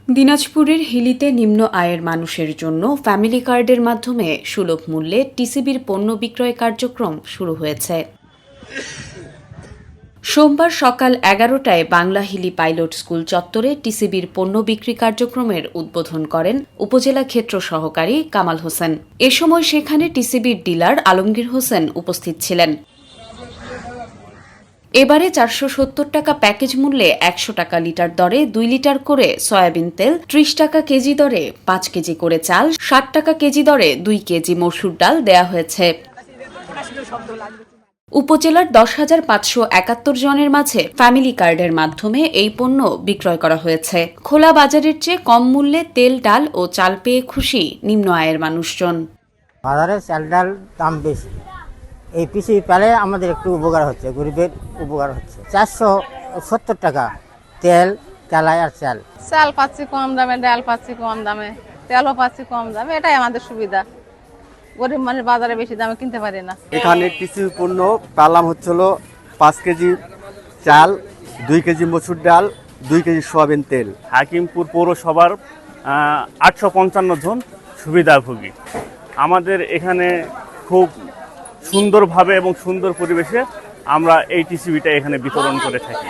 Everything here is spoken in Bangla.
দিনাজপুরের হিলিতে নিম্ন আয়ের মানুষের জন্য ফ্যামিলি কার্ডের মাধ্যমে সুলভ মূল্যে টিসিবির পণ্য বিক্রয় কার্যক্রম শুরু হয়েছে। সোমবার সকাল 11টায় বাংলা হিলি পাইলট স্কুল চত্বরে টিসিবির পণ্য বিক্রি কার্যক্রমের উদ্বোধন করেন উপজেলা ক্ষেত্র সহকারী কামাল হোসেন। এ সময় সেখানে টিসিবির ডিলার আলমগীর হোসেন উপস্থিত ছিলেন। এবারে 470 টাকা প্যাকেজ মূল্যে 100 টাকা লিটার দরে 2 লিটার করে সয়াবিন তেল, 30 টাকা কেজি দরে 5 কেজি করে চাল, 60 টাকা কেজি দরে 2 কেজি মসুর ডাল দেয়া হয়েছে। উপজেলার 10,571 জনের মাঝে ফ্যামিলি কার্ডের মাধ্যমে এই পণ্য বিক্রয় করা হয়েছে। খোলা বাজারের চেয়ে কম মূল্যে তেল, ডাল ও চাল পেয়ে খুশি নিম্ন আয়ের মানুষজন। বাজারে চাল ডাল দাম বেশি, এই পিছিয়ে পেলে আমাদের একটু উপকার হচ্ছে, গরিবের উপকার হচ্ছে। 470 টাকা তেল, কালাই আর চাল। চাল পাচ্ছি কম দামে, ডাল পাচ্ছি কম দামে, তেলও পাচ্ছি কম দামে, এটাই আমাদের সুবিধা। গরিব মানুষ বাজারে বেশি দামে কিনতে পারে না। এখানে কৃষি পণ্য পেলাম হচ্ছিল 5 কেজি চাল, 2 কেজি মসুর ডাল, 2 কেজি সোয়াবিন তেল। হাকিমপুর পৌরসভার 855 জন সুবিধাভোগী। আমাদের এখানে খুব সুন্দরভাবে এবং সুন্দর পরিবেশে আমরা এই টিসিবিটা এখানে বিতরণ করে থাকি।